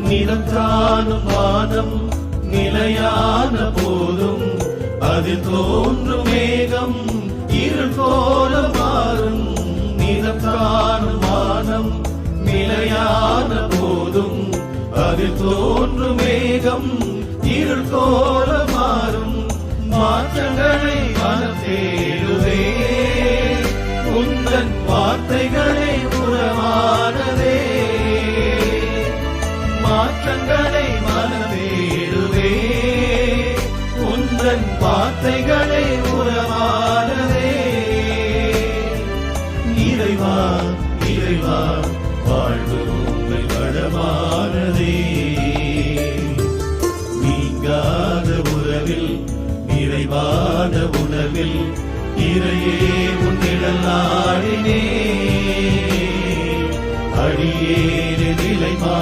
நிறம் காணும் வானம் நிலையான போதும் அதில் தோன்றும் மேகம் இருள் போல மாறும். நிறம் காணும் வானம் நிலையான போதும் அதில் தோன்றும் மேகம் இருள் போல மாறும். மாற்றங்களை மனம் தேடுவே உந்தன் வார்த்தைகளை உறவானதே. மாற்றங்களை மனம் தேடுவே உந்தன் வார்த்தைகளை உறவானதே. இறைவா இறைவா வாழ்வு உங்கள் வளமானதே. நீங்காத உறவில் நிறைவான உணவில் இறையே உன்னிடல் நாடினே. அடியேறு நிலைமா